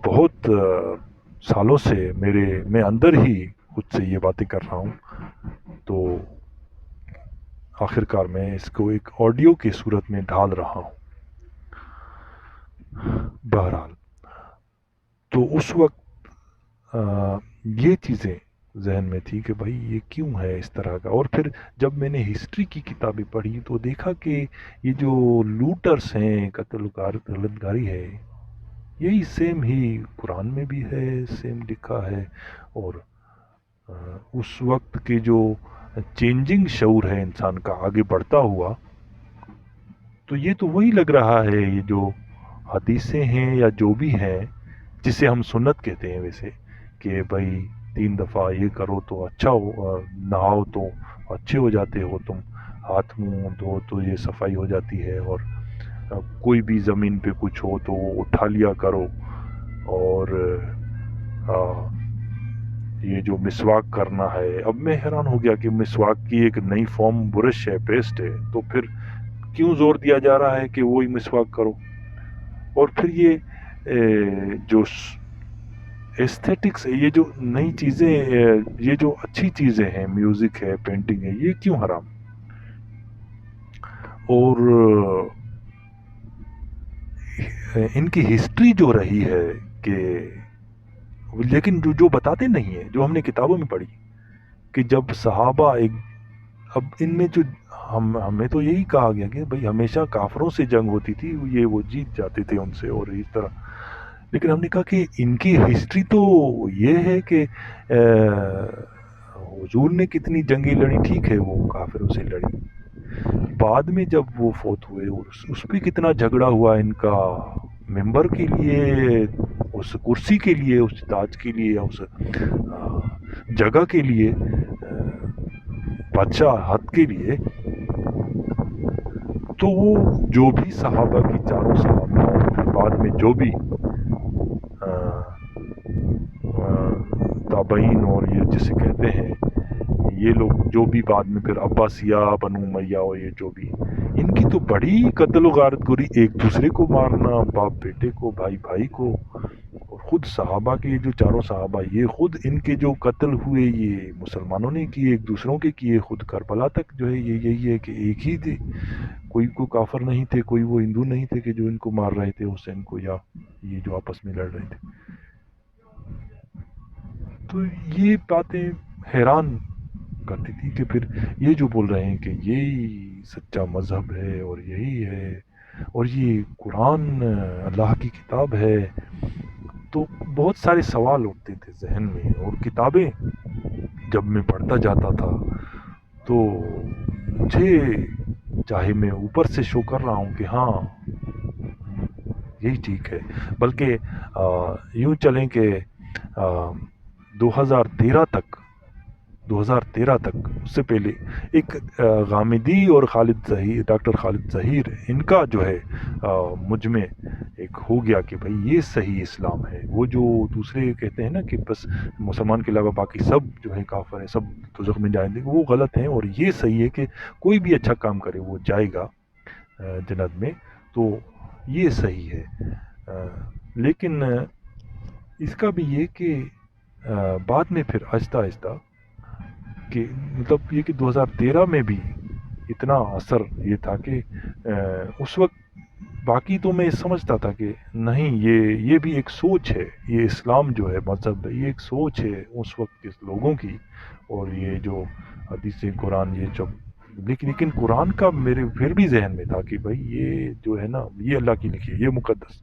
بہت سالوں سے میں اندر ہی خود سے یہ باتیں کر رہا ہوں، تو آخر کار میں اس کو ایک آڈیو کی صورت میں ڈھال رہا ہوں۔ بہرحال، تو اس وقت یہ چیزیں ذہن میں تھی کہ بھائی یہ کیوں ہے اس طرح کا۔ اور پھر جب میں نے ہسٹری کی کتابیں پڑھی تو دیکھا کہ یہ جو لوٹرس ہیں، قتل غارت ہے، یہی سیم ہی قرآن میں بھی ہے، سیم لکھا ہے۔ اور اس وقت کے جو چینجنگ شعور ہے انسان کا آگے بڑھتا ہوا، تو یہ تو وہی لگ رہا ہے، یہ جو حدیثیں ہیں یا جو بھی ہیں، جسے ہم سنت کہتے ہیں ویسے، کہ بھائی 3 دفعہ یہ کرو تو اچھا ہو، نہاؤ تو اچھے ہو جاتے ہو تم، ہاتھ منہ دھو تو یہ صفائی ہو جاتی ہے، اور کوئی بھی زمین پہ کچھ ہو تو وہ اٹھا لیا کرو، اور یہ جو مسواک کرنا ہے، اب میں حیران ہو گیا کہ مسواک کی ایک نئی فارم برش ہے، پیسٹ ہے، تو پھر کیوں زور دیا جا رہا ہے کہ وہی مسواک کرو؟ اور پھر یہ جو ایستھیٹکس ہے، یہ جو نئی چیزیں، یہ جو اچھی چیزیں ہیں، میوزک ہے، پینٹنگ ہے، یہ کیوں حرام؟ اور ان کی ہسٹری جو رہی ہے کہ، لیکن جو بتاتے نہیں ہیں، جو ہم نے کتابوں میں پڑھی، کہ جب صحابہ اب ان میں جو ہمیں تو یہی کہا گیا کہ بھئی ہمیشہ کافروں سے جنگ ہوتی تھی، وہ جیت جاتے تھے ان سے، اور اس طرح۔ لیکن ہم نے کہا کہ ان کی ہسٹری تو یہ ہے کہ حضور نے کتنی جنگیں لڑی، ٹھیک ہے وہ کافروں سے لڑی، بعد میں جب وہ فوت ہوئے اور اس پہ کتنا جھگڑا ہوا ان کا، ممبر کے لیے، اس کرسی کے لیے، اس تاج کے لیے، اس جگہ کے لیے، بادشاہ حد کے لیے۔ تو وہ جو بھی صحابہ کی، چاروں صحابہ، اور پھر بعد میں جو بھی تابعین اور یہ جسے کہتے ہیں، یہ لوگ جو بھی بعد میں پھر عباسیہ، بنو امیہ، اور یہ جو بھی، ان کی تو بڑی قتل و غارت گری، ایک دوسرے کو مارنا، باپ بیٹے کو، بھائی بھائی کو، اور خود صحابہ کے، یہ جو چاروں صحابہ، یہ خود ان کے جو قتل ہوئے، یہ مسلمانوں نے کیے، ایک دوسروں کے کیے، خود کربلا تک جو ہے یہ یہی ہے کہ ایک ہی تھے، کوئی کو کافر نہیں تھے، کوئی وہ ہندو نہیں تھے کہ جو ان کو مار رہے تھے، حسین کو، یا یہ جو آپس میں لڑ رہے تھے۔ تو یہ باتیں حیران کرتی تھی کہ پھر یہ جو بول رہے ہیں کہ یہی سچا مذہب ہے، اور یہی ہے، اور یہ قرآن اللہ کی کتاب ہے، تو بہت سارے سوال اٹھتے تھے ذہن میں۔ اور کتابیں جب میں پڑھتا جاتا تھا تو مجھے، چاہے میں اوپر سے شو کر رہا ہوں کہ ہاں یہی ٹھیک ہے، بلکہ یوں چلیں کہ 2013 تک، 2013 تک، اس سے پہلے ایک غامدی اور ڈاکٹر خالد ظہیر، ان کا جو ہے مجھ میں ایک ہو گیا کہ بھئی یہ صحیح اسلام ہے۔ وہ جو دوسرے کہتے ہیں نا کہ بس مسلمان کے علاوہ باقی سب جو ہے کافر ہیں، سب دوزخ میں جائیں گے، وہ غلط ہیں، اور یہ صحیح ہے کہ کوئی بھی اچھا کام کرے وہ جائے گا جنت میں، تو یہ صحیح ہے۔ لیکن اس کا بھی یہ کہ بعد میں پھر آہستہ آہستہ، کہ مطلب یہ کہ 2013 میں بھی اتنا اثر یہ تھا کہ اس وقت باقی تو میں سمجھتا تھا کہ نہیں، یہ بھی ایک سوچ ہے، یہ اسلام جو ہے مذہب ہے، یہ ایک سوچ ہے اس وقت کے لوگوں کی، اور یہ جو حدیث قرآن، یہ جب، لیکن قرآن کا میرے پھر بھی ذہن میں تھا کہ بھائی یہ جو ہے نا، یہ اللہ کی لکھی ہے، یہ مقدس،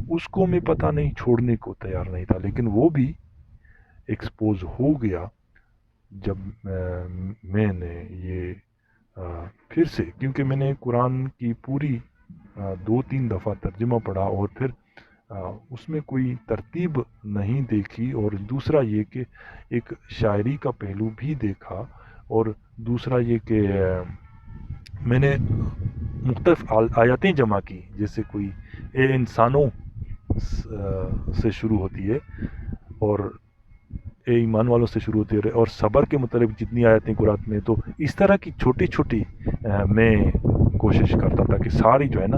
اس کو میں پتہ نہیں چھوڑنے کو تیار نہیں تھا۔ لیکن وہ بھی ایکسپوز ہو گیا جب میں نے یہ پھر سے، کیونکہ میں نے قرآن کی پوری 2-3 دفعہ ترجمہ پڑھا، اور پھر اس میں کوئی ترتیب نہیں دیکھی، اور دوسرا یہ کہ ایک شاعری کا پہلو بھی دیکھا، اور دوسرا یہ کہ میں نے مختلف آیاتیں جمع کی، جیسے کوئی اے انسانوں سے شروع ہوتی ہے، اور اے ایمان والوں سے شروع ہوتی ہے، اور صبر کے متعلق جتنی آیتیں قرآن میں، تو اس طرح کی چھوٹی چھوٹی میں کوشش کرتا تھا کہ ساری جو ہے نا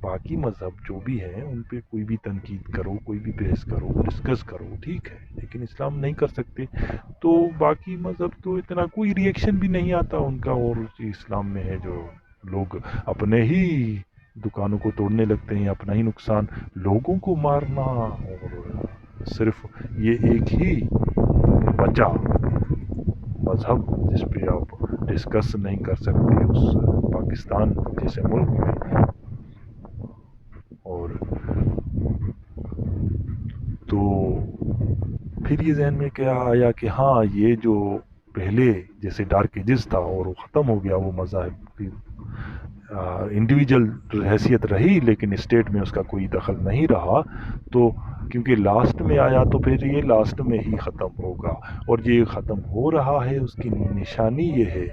باقی مذہب جو بھی ہیں ان پہ کوئی بھی تنقید کرو، کوئی بھی بحث کرو، ڈسکس کرو، ٹھیک ہے، لیکن اسلام نہیں کر سکتے. تو باقی مذہب تو اتنا کوئی ریئیکشن بھی نہیں آتا ان کا، اور اسلام میں ہے جو لوگ اپنے ہی دکانوں کو توڑنے لگتے ہیں، اپنا ہی نقصان، لوگوں کو مارنا، اور صرف یہ ایک ہی بچا مذہب جس پہ آپ ڈسکس نہیں کر سکتے اس پاکستان جیسے ملک میں. اور تو پھر یہ ذہن میں کیا آیا کہ ہاں یہ جو پہلے جیسے ڈارک ایجز تھا اور وہ ختم ہو گیا، وہ مذاہب کی انڈیویجل حیثیت رہی لیکن اسٹیٹ میں اس کا کوئی دخل نہیں رہا. تو کیونکہ لاسٹ میں آیا تو پھر یہ لاسٹ میں ہی ختم ہوگا، اور یہ ختم ہو رہا ہے اس کی نشانی یہ ہے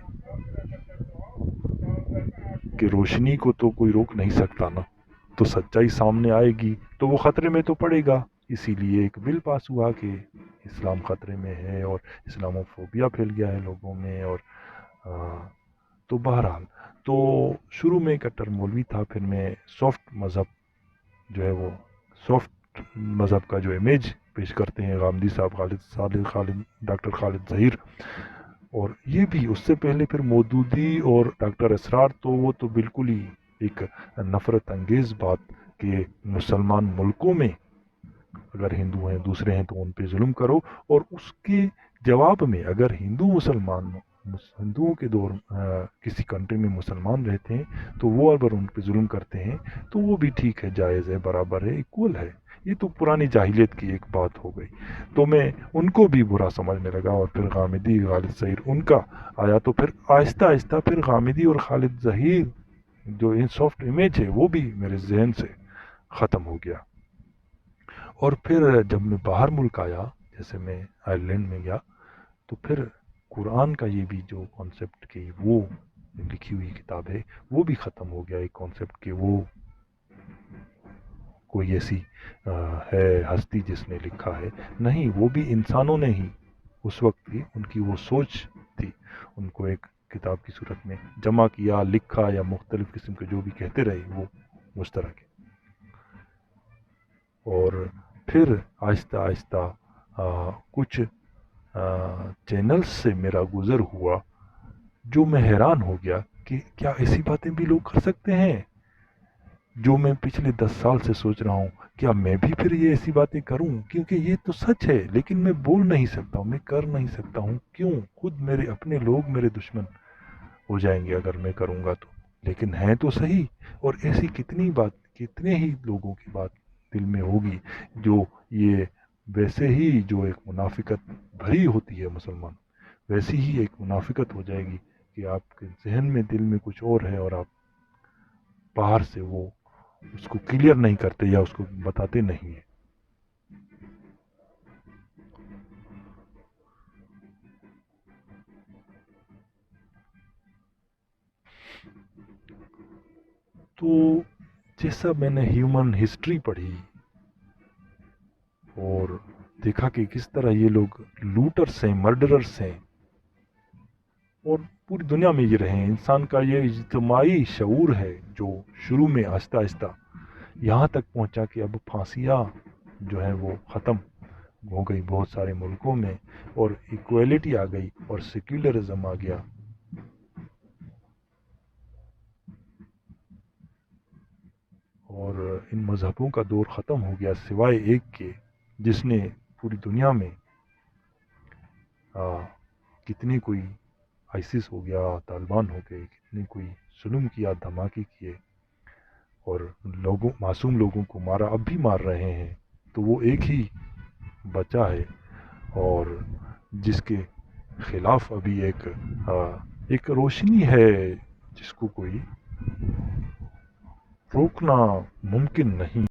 کہ روشنی کو تو کوئی روک نہیں سکتا نا، تو سچائی سامنے آئے گی تو وہ خطرے میں تو پڑے گا. اسی لیے ایک بل پاس ہوا کہ اسلام خطرے میں ہے، اور اسلامو فوبیا پھیل گیا ہے لوگوں میں. اور تو بہرحال تو شروع میں کٹر مولوی تھا، پھر میں سافٹ مذہب جو ہے وہ سافٹ مذہب کا جو امیج پیش کرتے ہیں غامدی صاحب، خالد ڈاکٹر خالد ظہیر. اور یہ بھی اس سے پہلے پھر مودودی اور ڈاکٹر اسرار، تو وہ تو بالکل ہی ایک نفرت انگیز بات کہ مسلمان ملکوں میں اگر ہندو ہیں دوسرے ہیں تو ان پہ ظلم کرو، اور اس کے جواب میں اگر ہندوؤں کے دور کسی کنٹری میں مسلمان رہتے ہیں تو وہ اگر ان پہ ظلم کرتے ہیں تو وہ بھی ٹھیک ہے، جائز ہے، برابر ہے، ایکول ہے. یہ تو پرانی جاہلیت کی ایک بات ہو گئی. تو میں ان کو بھی برا سمجھنے لگا، اور پھر غامدی خالد ظہیر ان کا آیا، تو پھر آہستہ آہستہ پھر غامدی اور خالد ظہیر جو ان سافٹ امیج ہے وہ بھی میرے ذہن سے ختم ہو گیا. اور پھر جب میں باہر ملک آیا، جیسے میں آئرلینڈ میں گیا، تو پھر قرآن کا یہ بھی جو کانسیپٹ کہ وہ لکھی ہوئی کتاب ہے وہ بھی ختم ہو گیا. ایک کانسیپٹ کہ وہ کوئی ایسی ہے ہستی جس نے لکھا ہے، نہیں، وہ بھی انسانوں نے ہی اس وقت کی ان کی وہ سوچ تھی، ان کو ایک کتاب کی صورت میں جمع کیا، لکھا، یا مختلف قسم کے جو بھی کہتے رہے وہ مشترک ہے. اور پھر آہستہ آہستہ کچھ چینلز سے میرا گزر ہوا جو میں حیران ہو گیا کہ کیا ایسی باتیں بھی لوگ کر سکتے ہیں جو میں پچھلے 10 سال سے سوچ رہا ہوں. کیا میں بھی پھر یہ ایسی باتیں کروں؟ کیونکہ یہ تو سچ ہے لیکن میں بول نہیں سکتا ہوں، میں کر نہیں سکتا ہوں. کیوں؟ خود میرے اپنے لوگ میرے دشمن ہو جائیں گے اگر میں کروں گا تو. لیکن ہیں تو صحیح. اور ایسی کتنے ہی لوگوں کی بات دل میں ہوگی جو یہ ویسے ہی جو ایک منافقت بھری ہوتی ہے مسلمان، ویسی ہی ایک منافقت ہو جائے گی کہ آپ کے ذہن میں دل میں کچھ اور ہے اور آپ باہر سے وہ اس کو کلیئر نہیں کرتے یا اس کو بتاتے نہیں ہیں. تو جیسا میں نے ہیومن ہسٹری پڑھی اور دیکھا کہ کس طرح یہ لوگ لوٹرس ہیں، مرڈررس ہیں، اور پوری دنیا میں یہ رہے ہیں. انسان کا یہ اجتماعی شعور ہے جو شروع میں آہستہ آہستہ یہاں تک پہنچا کہ اب پھانسیاں جو ہیں وہ ختم ہو گئی بہت سارے ملکوں میں، اور ایکویلٹی آ گئی اور سیکولرزم آ گیا. اور ان مذہبوں کا دور ختم ہو گیا سوائے ایک کے جس نے پوری دنیا میں کتنے کوئی آئسس ہو گیا، طالبان ہو گئے، کتنے کوئی ظلم کیا، دھماکے کیے اور معصوم لوگوں کو مارا، اب بھی مار رہے ہیں. تو وہ ایک ہی بچا ہے اور جس کے خلاف ابھی ایک روشنی ہے جس کو کوئی روکنا ممکن نہیں